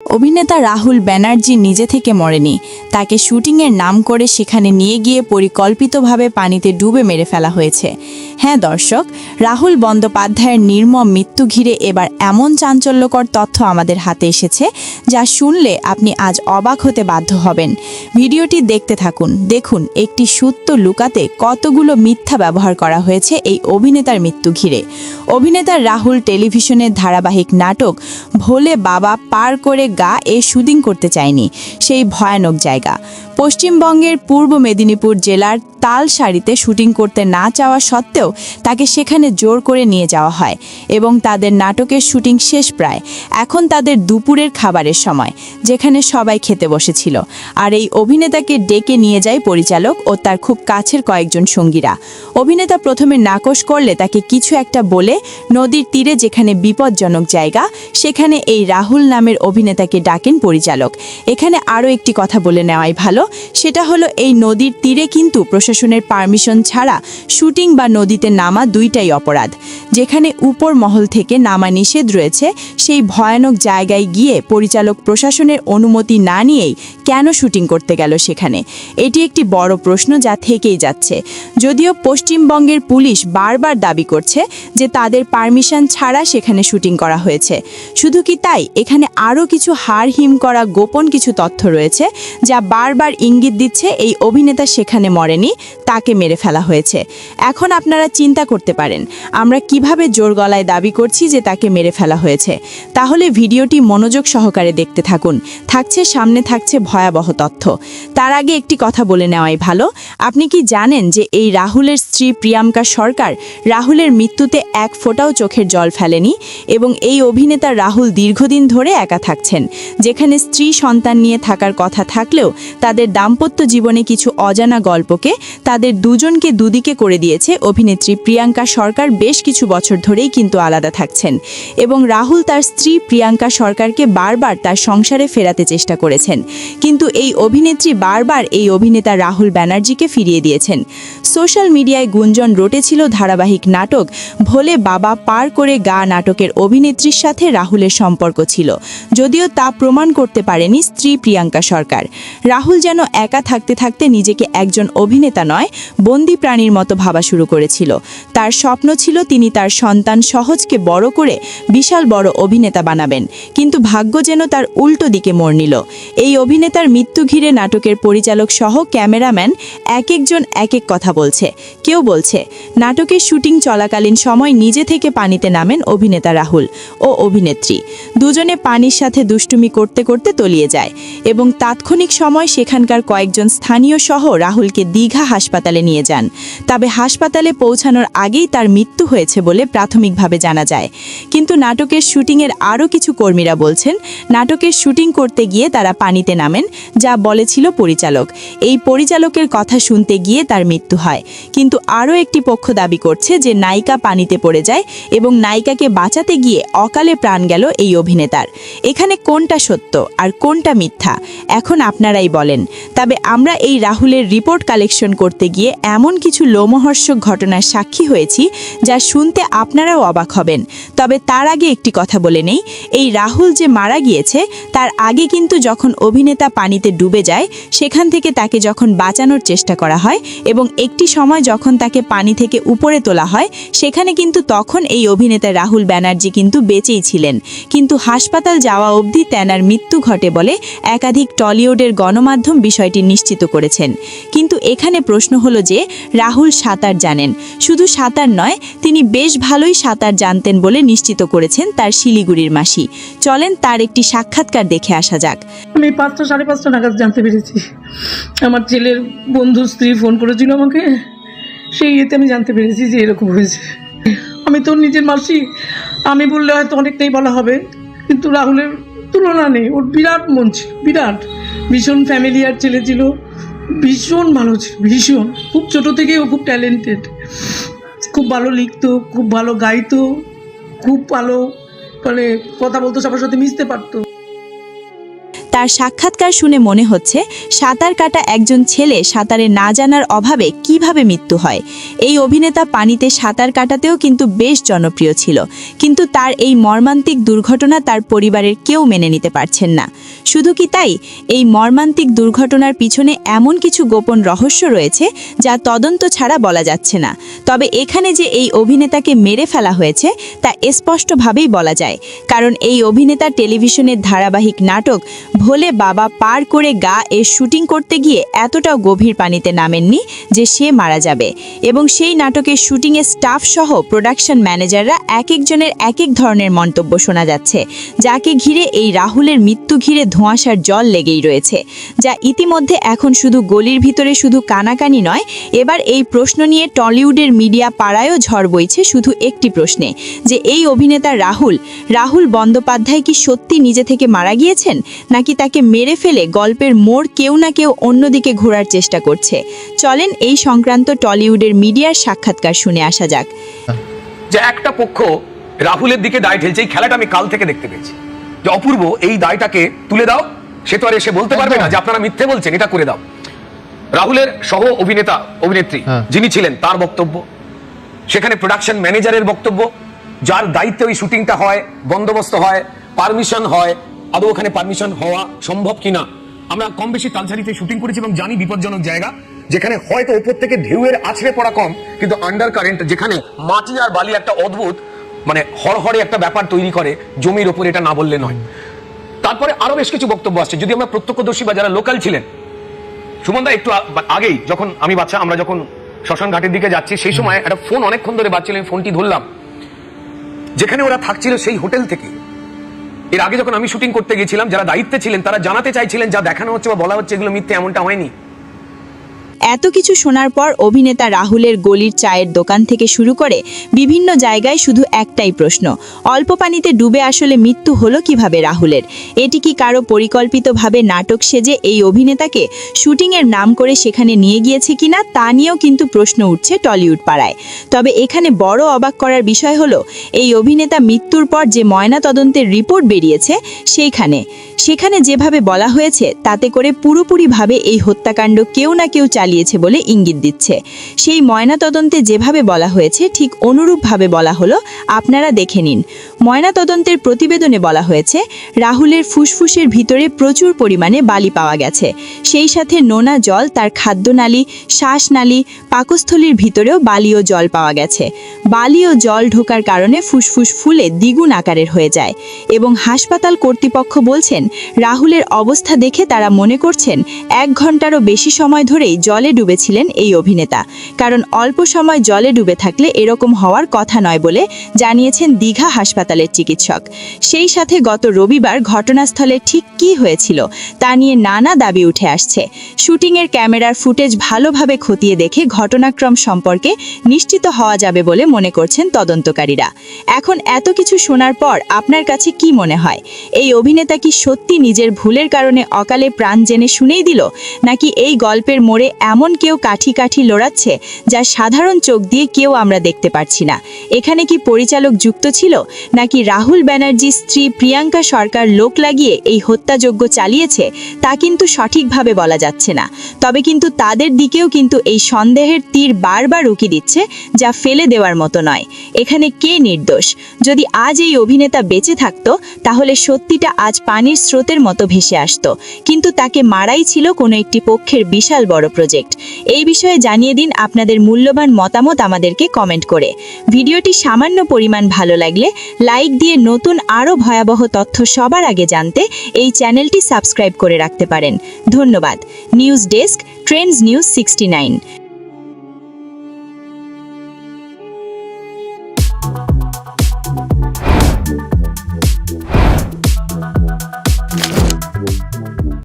অভিনেতা রাহুল ব্যানার্জি নিজে থেকে মরেনি, তাকে শুটিংয়ের নাম করে সেখানে নিয়ে গিয়ে পরিকল্পিতভাবে পানিতে ডুবে মেরে ফেলা হয়েছে। হ্যাঁ দর্শক, রাহুল বন্দ্যোপাধ্যায়ের নির্মম মৃত্যু ঘিরে এবার এমন চাঞ্চল্যকর তথ্য আমাদের হাতে এসেছে যা শুনলে আপনি আজ অবাক হতে বাধ্য হবেন। ভিডিওটি দেখতে থাকুন, দেখুন একটি সত্য লুকাতে কতগুলো মিথ্যা ব্যবহার করা হয়েছে এই অভিনেতার মৃত্যু ঘিরে। অভিনেতা রাহুল টেলিভিশনের ধারাবাহিক নাটক ভোলে বাবা পার করে গা শুটিং করতে চায়নি সেই ভয়ানক জায়গা। পশ্চিমবঙ্গের পূর্ব মেদিনীপুর জেলার তালসারিতে শুটিং করতে না চাওয়া সত্ত্বেও তাকে সেখানে জোর করে নিয়ে যাওয়া হয় এবং তাদের নাটকের শুটিং শেষ প্রায়। এখন তাদের দুপুরের খাবারের সময়, যেখানে সবাই খেতে বসেছিল, আর এই অভিনেতাকে ডেকে নিয়ে যায় পরিচালক ও তার খুব কাছের কয়েকজন সঙ্গীরা। অভিনেতা প্রথমে নাকচ করলে তাকে কিছু একটা বলে নদীর তীরে, যেখানে বিপজ্জনক জায়গা, সেখানে এই রাহুল নামের অভিনেতাকে ডাকেন পরিচালক। এখানে আরও একটি কথা বলে নেওয়াই ভালো, সেটা হলো এই নদীর তীরে কিন্তু প্রশাসনের পারমিশন ছাড়া শুটিং বা নদীতে নামা দুইটাই অপরাধ। যেখানে উপর মহল থেকে নামা নিষেধ রয়েছে, সেই ভয়ানক জায়গায় গিয়ে পরিচালক প্রশাসনের অনুমতি না নিয়েই কেন শুটিং করতে গেল সেখানে? এটি একটি বড় প্রশ্ন যা থেকেই যাচ্ছে। যদিও পশ্চিমবঙ্গের পুলিশ বারবার দাবি করছে যে তাদের পারমিশন ছাড়া সেখানে শুটিং করা হয়েছে। শুধু কি তাই, এখানে আরও কিছু হাড় হিম করা গোপন কিছু তথ্য রয়েছে যা বারবার ইঙ্গিত দিচ্ছে এই অভিনেতা সেখানে মরেনি, তাকে মেরে ফেলা হয়েছে। এখন আপনারা চিন্তা করতে পারেন আমরা কিভাবে জোর গলায় দাবি করছি যে তাকে মেরে ফেলা হয়েছে। তাহলে ভিডিওটি মনোযোগ সহকারে দেখতে থাকুন, সামনে থাকছে ভয়াবহ তথ্য। তার আগে একটি কথা বলে নেওয়াই ভালো, আপনি কি জানেন যে এই রাহুলের স্ত্রী প্রিয়াঙ্কা সরকার রাহুলের মৃত্যুতে এক ফোঁটাও চোখের জল ফেলেনি এবং এই অভিনেতা রাহুল দীর্ঘদিন ধরে একা থাকছেন, যেখানে স্ত্রী সন্তান নিয়ে থাকার কথা থাকলেও তাদের দাম্পত্য জীবনে কিছু অজানা গল্পকে তাদের দুজনকে দুদিকে করে দিয়েছে। অভিনেত্রী প্রিয়াঙ্কা সরকার বেশ কিছু বছর ধরেই কিন্তু আলাদা থাকছেন এবং রাহুল তার স্ত্রী প্রিয়াঙ্কা সরকারকে বারবার তার সংসারে ফেরাতে চেষ্টা করেছেন, কিন্তু এই অভিনেত্রী বারবার এই অভিনেতা রাহুল ব্যানার্জিকে ফিরিয়ে দিয়েছেন। সোশ্যাল মিডিয়ায় গুঞ্জন রটেছিল ধারাবাহিক নাটক ভোলে বাবা পার করে গা নাটকের অভিনেত্রীর সাথে রাহুলের সম্পর্ক ছিল, যদিও তা প্রমাণ করতে পারেনি স্ত্রী প্রিয়াঙ্কা সরকার। রাহুল যেন একা থাকতে থাকতে নিজেকে একজন অভিনেতা নয়, বন্দি প্রাণীর মতো ভাবা শুরু করেছিল। তার স্বপ্ন ছিল তিনি তার সন্তান সহজকে বড় করে বিশাল বড় অভিনেতা বানাবেন, কিন্তু ভাগ্য যেন তার উল্টো দিকে মোড় নিল। এই অভিনেতার মৃত্যু ঘিরে নাটকের পরিচালক সহ ক্যামেরাম্যান এক একজন এক এক কথা বলছে। কেউ বলছে নাটকের শুটিং চলাকালীন সময় নিজে থেকে পানিতে নামেন অভিনেতা রাহুল ও অভিনেত্রী, দুজনে পানির সাথে দুষ্টুমি করতে করতে তলিয়ে যায় এবং তাৎক্ষণিক সময় সেখানকার কয়েকজন স্থানীয় সহ রাহুলকে দীঘা হাসপাতালে নিয়ে যান। তবে হাসপাতালে পৌঁছানোর আগেই তার মৃত্যু হয়েছে বলে প্রাথমিকভাবে জানা যায়। কিন্তু নাটকের শুটিংয়ের আরও কিছু কর্মীরা বলছেন নাটকের শুটিং করতে গিয়ে তারা পানিতে নামেন, যা বলেছিল পরিচালক। এই পরিচালকের কথা শুনতে গিয়ে তার মৃত্যু হয়। কিন্তু আরও একটি পক্ষ দাবি করছে যে নায়িকা পানিতে পড়ে যায় এবং নায়িকাকে বাঁচাতে গিয়ে অকালে প্রাণ গেল এই অভিনেতার। এখানে কোনটা সত্য আর কোনটা মিথ্যা এখন আপনারাই বলেন। তবে আমরা এই রাহুলের রিপোর্ট কালেকশন করতে গিয়ে এমন কিছু লোমহর্ষক ঘটনার সাক্ষী হয়েছি যা শুনতে আপনারাও অবাক হবেন। তবে তার আগে একটি কথা বলে নেই, এই রাহুল যে মারা গিয়েছে তার আগে কিন্তু যখন অভিনেতা পানিতে ডুবে যায়, সেখান থেকে তাকে যখন বাঁচানোর চেষ্টা করা হয় এবং একটি সময় যখন তাকে পানি থেকে উপরে তোলা হয়, সেখানে কিন্তু তখন এই অভিনেতা রাহুল ব্যানার্জি কিন্তু বেঁচেই ছিলেন, কিন্তু হাসপাতাল যাওয়া অবধি তেনার মৃত্যু ঘটে বলে একাধিক টলিউডের গণমাধ্যম বিষয়টি নিশ্চিত করেছেন। কিন্তু এখানে প্রশ্ন হলো যে রাহুল সাঁতার জানেন, শুধু সাঁতার নয়, তিনি বেশ ভালোই সাঁতার জানতেন বলে নিশ্চিত করেছেন তার শিলিগুড়ির মাসি। চলেন তার একটি সাক্ষাৎকার দেখে আসা যাক। আমি 5টা 5:30 নাগাদ জানতে পেরেছি। আমার ছেলের বন্ধু স্ত্রী ফোন করেছিল আমাকে, সেই ইয়েতে আমি জানতে পেরেছি যে এরকম হয়েছে। আমি তো নিজের মাসি, আমি বললে হয়তো অনেকটাই বলা হবে, কিন্তু রাহুলের তুলনা নেই। ওর বিরাট মন ছিল, বিরাট, ভীষণ ফ্যামিলিয়ার ছেলে ছিল, ভীষণ ভালো ছিল, ভীষণ। খুব ছোটো থেকে ও খুব ট্যালেন্টেড, খুব ভালো লিখতো, খুব ভালো গাইতো, খুব ভালো মানে কথা বলতো, সবার সাথে মিশতে পারতো। তার সাক্ষাৎকার শুনে মনে হচ্ছে সাঁতার কাটা একজন ছেলে সাঁতারে না জানার অভাবে কিভাবে মৃত্যু হয়। এই অভিনেতা পানিতে সাঁতার কাটাতেও কিন্তু বেশ জনপ্রিয় ছিল, কিন্তু তার এই মর্মান্তিক দুর্ঘটনা তার পরিবারের কেউ মেনে নিতে পারছেন না। শুধু কি তাই, এই মর্মান্তিক দুর্ঘটনার পিছনে এমন কিছু গোপন রহস্য রয়েছে যা তদন্ত ছাড়া বলা যাচ্ছে না। তবে এখানে যে এই অভিনেতাকে মেরে ফেলা হয়েছে তা স্পষ্টভাবেই বলা যায়, কারণ এই অভিনেতা টেলিভিশনের ধারাবাহিক নাটক ভোলে বাবা পার করে গা এর শুটিং করতে গিয়ে এতটাও গভীর পানিতে নামেননি যে সে মারা যাবে। এবং সেই নাটকের শুটিংয়ে স্টাফ সহ প্রোডাকশন ম্যানেজাররা এক একজনের এক এক ধরনের মন্তব্য শোনা যাচ্ছে, যাকে ঘিরে এই রাহুলের মৃত্যু ঘিরে ধোঁয়াশার জল লেগেই রয়েছে, যা ইতিমধ্যে এখন শুধু গলির ভিতরে শুধু কানাকানি নয়, এবার এই প্রশ্ন নিয়ে টলিউডের মিডিয়া পাড়ায়ও ঝড় বইছে শুধু একটি প্রশ্নে, যে এই অভিনেতা রাহুল বন্দ্যোপাধ্যায় কি সত্যি নিজে থেকে মারা গিয়েছেন, নাকি তাকে মেরে ফেলে গল্পের মোড় কেউ না কেউ অন্যদিকে ঘোরার চেষ্টা করছে। চলেন এই সংক্রান্ত টলিউডের মিডিয়ার সাক্ষাৎকার শুনে আসা যাক। যে একটা পক্ষ রাহুলের দিকে দায় ঠেলছে, এই খেলাটা আমি কাল থেকে দেখতে পেয়েছি, যে অপূর্ব এই দায়টাকে তুলে দাও, সে তো আর এসে বলতে পারবে না যে আপনারা মিথ্যে বলছেন, এটা করে দাও। রাহুলের সহ অভিনেত্রী যিনি ছিলেন তার বক্তব্য, সেখানে প্রোডাকশন ম্যানেজারের বক্তব্য, যার দায়িত্বে ওই শুটিংটা হয়, বন্দোবস্ত হয়, পারমিশন হয়, আদৌ ওখানে পারমিশন হওয়া সম্ভব কিনা। আমরা কম বেশি তালছাড়িতে শুটিং করেছি এবং জানি বিপজ্জনক জায়গা, যেখানে হয়তো উপর থেকে ঢেউয়ের আছড়ে পড়া কম, কিন্তু আন্ডার কারেন্ট যেখানে মাটি আর বালি একটা অদ্ভুত মানে হড়হড়ে একটা ব্যাপার তৈরি করে, জমির ওপর এটা না বললে নয়। তারপরে আরো বেশ কিছু বক্তব্য আসছে, যদি আমরা প্রত্যক্ষদর্শী বা যারা লোকাল ছিলেন, সুমনদা একটু আগেই যখন আমি বাচ্চা আমরা যখন শ্মশান ঘাটের দিকে যাচ্ছি, সেই সময় একটা ফোন অনেকক্ষণ ধরে বাজছিল, আমি ফোনটি ধরলাম, যেখানে ওরা থাকছিল সেই হোটেল থেকে। এর আগে যখন আমি শুটিং করতে গেছিলাম, যারা দায়িত্বে ছিলেন তারা জানাতে চাইছিলেন যা দেখানো হচ্ছে বা বলা হচ্ছে এগুলো মিথ্যে, এমনটা হয়নি। এত কিছু শোনার পর অভিনেতা রাহুলের গলির চায়ের দোকান থেকে শুরু করে বিভিন্ন জায়গায় শুধু একটাই প্রশ্ন, অল্প পানিতে ডুবে আসলে মৃত্যু হলো কিভাবে রাহুলের? এটি কি কারো পরিকল্পিতভাবে নাটক সেজে এই অভিনেতাকে শুটিংয়ের নাম করে সেখানে নিয়ে গিয়েছে কিনা, তা নিয়েও কিন্তু প্রশ্ন উঠছে টলিউড পাড়ায়। তবে এখানে বড় অবাক করার বিষয় হলো, এই অভিনেতা মৃত্যুর পর যে ময়না তদন্তের রিপোর্ট বেরিয়েছে সেখানে যেভাবে বলা হয়েছে তাতে করে পুরোপুরিভাবে এই হত্যাকাণ্ড কেউ না কেউ চালিয়েছে বলে ইঙ্গিত দিচ্ছে। সেই ময়নাতদন্তে যেভাবে বলা হয়েছে ঠিক অনুরূপভাবে বলা হলো, আপনারা দেখে নিন। ময়নাতদন্তের প্রতিবেদনে বলা হয়েছে রাহুলের ফুসফুসের ভিতরে প্রচুর পরিমাণে বালি পাওয়া গেছে, সেই সাথে নোনা জল, তার খাদ্যনালী, শ্বাসনালী, পাকস্থলীর ভিতরেও বালি ও জল পাওয়া গেছে। বালি ও জল ঢোকার কারণে ফুসফুস ফুলে দ্বিগুণ আকারের হয়ে যায় এবং হাসপাতাল কর্তৃপক্ষ বলছেন রাহুলের অবস্থা দেখে তারা মনে করছেন 1 ঘন্টারও বেশি সময় ধরেই জলে ডুবেছিলেন এই অভিনেতা, কারণ অল্প সময় জলে ডুবে থাকলে এরকম হওয়ার কথা নয় বলে জানিয়েছেন দীঘা হাসপাতালের চিকিৎসক। সেই সাথে গত রবিবার ঘটনাস্থলে ঠিক কী হয়েছিল তা নিয়ে নানা দাবি উঠে আসছে। শুটিংয়ের ক্যামেরার ফুটেজ ভালোভাবে খতিয়ে দেখে ঘটনাক্রম সম্পর্কে নিশ্চিত হওয়া যাবে বলে মনে করছেন তদন্তকারীরা। এখন এত কিছু শোনার পর আপনার কাছে কি মনে হয়, এই অভিনেতা কি সত্যি নিজের ভুলের কারণে অকালে প্রাণ জেনে শুনেই দিল, নাকি এই গল্পের মোড়ে এমন কেউ কাঠি কাঠি লড়াচ্ছে যা সাধারণ চোখ দিয়ে কেউ আমরা দেখতে পারছি না? এখানে কি পরিচালক যুক্ত ছিল, নাকি রাহুল ব্যানার্জির স্ত্রী প্রিয়াঙ্কা সরকার লোক লাগিয়ে এই হত্যাযজ্ঞ চালিয়েছে, তা কিন্তু সঠিকভাবে বলা যাচ্ছে না। তবে কিন্তু তাদের দিকেও কিন্তু এই সন্দেহের তীর বারবার উকি দিচ্ছে, যা ফেলে দেওয়ার মতো নয়। এখানে কে নির্দোষ? যদি আজ এই অভিনেতা বেঁচে থাকতো তাহলে সত্যিটা আজ পানির স্রোতের মতো ভেসে আসতো, কিন্তু তাকে মারাই ছিল কোনো একটি পক্ষের বিশাল বড় প্রজেক্ট। এই বিষয়ে জানিয়ে দিন আপনাদের মূল্যবান মতামত আমাদেরকে কমেন্ট করে। ভিডিওটি সামান্য পরিমাণ ভালো লাগলে লাইক দিয়ে নতুন আরও ভয়াবহ তথ্য সবার আগে জানতে এই চ্যানেলটি সাবস্ক্রাইব করে রাখতে পারেন। ধন্যবাদ। News desk, Trends news 69।